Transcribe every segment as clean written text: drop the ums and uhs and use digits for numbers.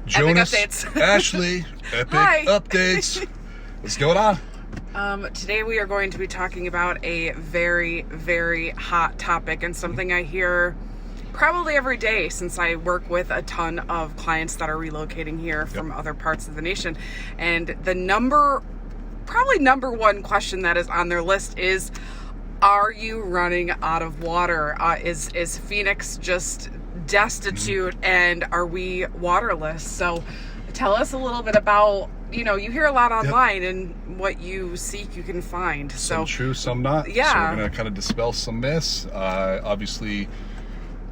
Jonas, Epic updates. Ashley, Epic Hi. updates. What's going on? Today we are going to be talking about a very, very hot topic and something I hear probably every day since I work with a ton of clients that are relocating here from other parts of the nation. And the number one question that is on their list is, are you running out of water? Is Phoenix just destitute and are we waterless? So tell us a little bit about, you hear a lot online and what you seek you can find. Some true, some not. Yeah. So we're going to kind of dispel some myths. Obviously,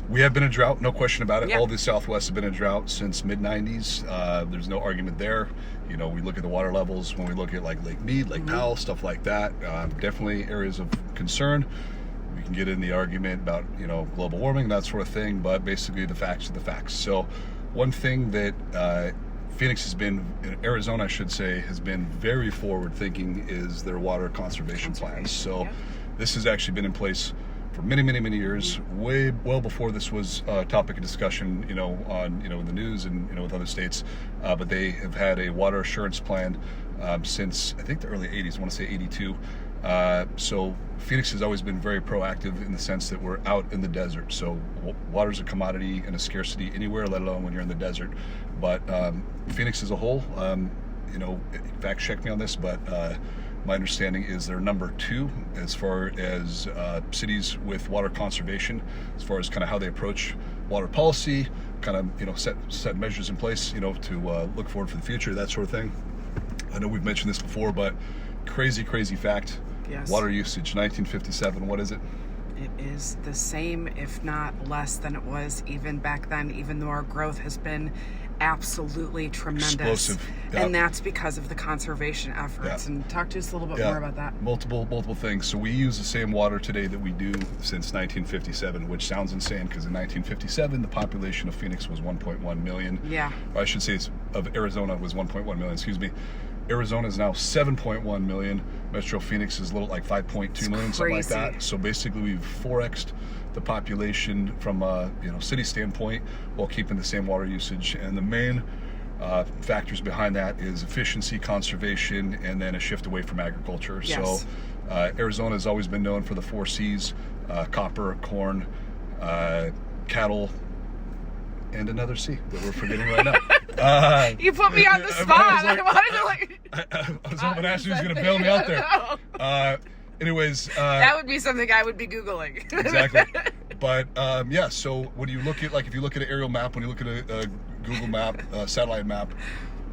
we have been in drought, no question about it. Yeah. All the Southwest have been in drought since mid-90s. There's no argument there. We look at the water levels when we look at like Lake Mead, Lake Powell, stuff like that. Definitely areas of concern. We can get in the argument about, global warming, that sort of thing, but basically the facts are the facts. So one thing that Phoenix has been, Arizona I should say, has been very forward thinking is their water conservation plans. So this has actually been in place for many, many, many years, well before this was a topic of discussion, on, in the news and, with other states. But they have had a water assurance plan since, I think, the early 80s, I want to say 82. So Phoenix has always been very proactive in the sense that we're out in the desert. So water's a commodity and a scarcity anywhere, let alone when you're in the desert. But Phoenix as a whole, fact check me on this, but my understanding is they're number 2 as far as cities with water conservation, as far as kind of how they approach water policy, kind of, set measures in place, to look forward for the future, that sort of thing. I know we've mentioned this before, but crazy fact. Yes. Water usage, 1957, what is it? It is the same, if not less than it was even back then, even though our growth has been absolutely tremendous. Explosive. Yeah. And that's because of the conservation efforts. Yeah. And talk to us a little bit more about that. Multiple things. So we use the same water today that we do since 1957, which sounds insane because in 1957 the population of Phoenix was 1.1 million. Yeah. Or I should say of Arizona was 1.1 million, excuse me. Arizona is now 7.1 million. Metro Phoenix is a little like 5.2 million, something like that. So basically we've 4x'd the population from a city standpoint while keeping the same water usage. And the main factors behind that is efficiency, conservation, and then a shift away from agriculture. Yes. So Arizona has always been known for the 4 C's, copper, corn, cattle, and another C that we're forgetting right now. You put me on the spot. I I was hoping Ashley was going to bail me out there. Anyways. That would be something I would be Googling. Exactly. But, so when you look at, if you look at an aerial map, when you look at a Google map, satellite map,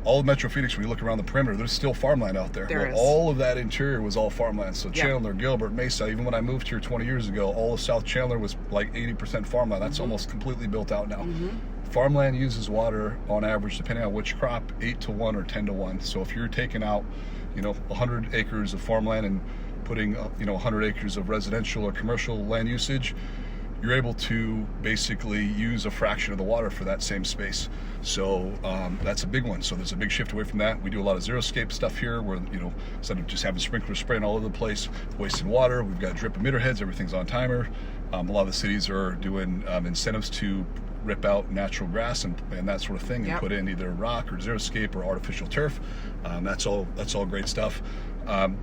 all of Metro Phoenix, when you look around the perimeter, there's still farmland out there. There is. All of that interior was all farmland. So Chandler, Gilbert, Mesa, even when I moved here 20 years ago, all of South Chandler was like 80% farmland. That's almost completely built out now. Farmland uses water on average, depending on which crop, 8-to-1 or 10-to-1. So if you're taking out, 100 acres of farmland and putting, 100 acres of residential or commercial land usage, you're able to basically use a fraction of the water for that same space. So that's a big one. So there's a big shift away from that. We do a lot of xeriscape stuff here where, instead of just having sprinklers spraying all over the place, wasting water, we've got drip emitter heads, everything's on timer. A lot of the cities are doing incentives to rip out natural grass and that sort of thing and put in either rock or xeriscape or artificial turf. That's all great stuff.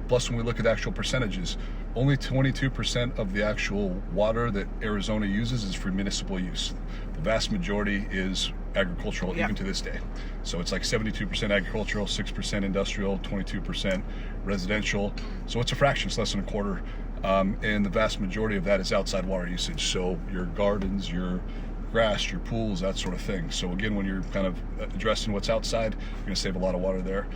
Plus, when we look at the actual percentages, only 22% of the actual water that Arizona uses is for municipal use. The vast majority is agricultural, even to this day. So it's like 72% agricultural, 6% industrial, 22% residential. So it's a fraction, it's less than a quarter. And the vast majority of that is outside water usage. So your gardens, your grass, your pools, that sort of thing. So again, when you're kind of addressing what's outside, you're going to save a lot of water there.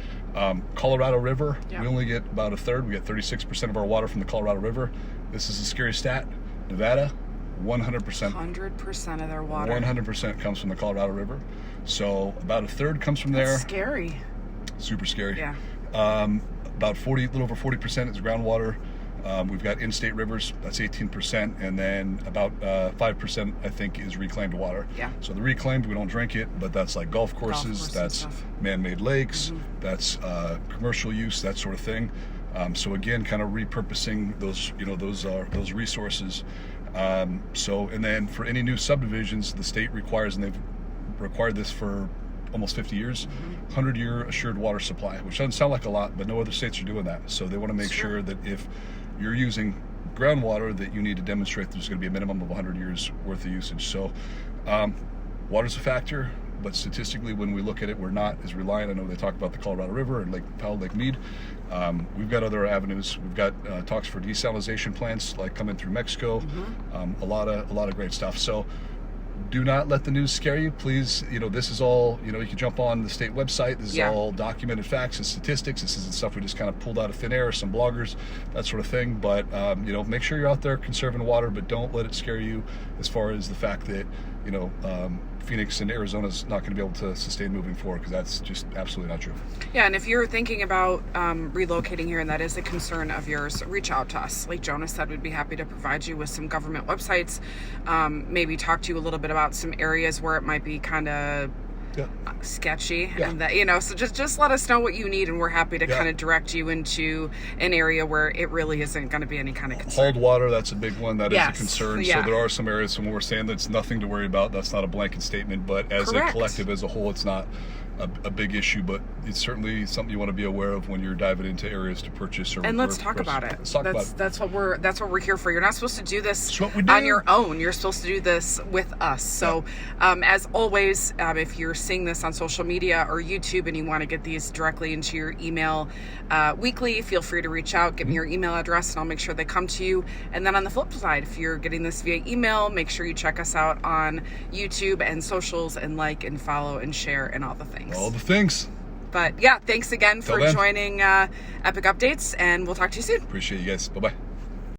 Colorado River, we only get about a third. We get 36% of our water from the Colorado River. This is a scary stat. Nevada, 100%. 100% of their water. 100% comes from the Colorado River. So about a third comes from there. That's scary. Super scary. Yeah. About 40, a little over 40% is groundwater. We've got in-state rivers, that's 18%, and then about 5%, I think, is reclaimed water. Yeah. So the reclaimed, we don't drink it, but that's like golf courses, that's man-made lakes, that's commercial use, that sort of thing. So again, kind of repurposing those, those resources. And then for any new subdivisions, the state requires, and they've required this for almost 50 years, 100-year assured water supply, which doesn't sound like a lot, but no other states are doing that. So they want to make sure that if you're using groundwater, that you need to demonstrate there's going to be a minimum of 100 years worth of usage. So water's a factor, but statistically, when we look at it, we're not as reliant. I know they talk about the Colorado River and Lake Powell, Lake Mead. We've got other avenues. We've got talks for desalination plants like coming through Mexico. A lot of great stuff. So do not let the news scare you, please. This is all, you can jump on the state website. This is all documented facts and statistics. This isn't stuff we just kind of pulled out of thin air, some bloggers, that sort of thing. But, make sure you're out there conserving water, but don't let it scare you as far as the fact that, Phoenix and Arizona is not going to be able to sustain moving forward, because that's just absolutely not true. Yeah, and if you're thinking about relocating here and that is a concern of yours, reach out to us. Like Jonas said, we'd be happy to provide you with some government websites, maybe talk to you a little bit about some areas where it might be kind of sketchy, and that, so just let us know what you need, and we're happy to kind of direct you into an area where it really isn't going to be any kind of concern. Hauled water, that's a big one. That is a concern. So there are some areas when we're saying that's nothing to worry about. That's not a blanket statement, but as a collective, as a whole, it's not a big issue, but it's certainly something you want to be aware of when you're diving into areas to purchase. And let's talk about it. That's what we're here for. You're not supposed to do this on your own. You're supposed to do this with us. So as always, if you're seeing this on social media or YouTube and you want to get these directly into your email weekly, feel free to reach out, give me your email address, and I'll make sure they come to you. And then on the flip side, if you're getting this via email, make sure you check us out on YouTube and socials, and like and follow and share and all the things. All the things. But thanks again for joining Epic Updates, and we'll talk to you soon. Appreciate you guys. Bye-bye.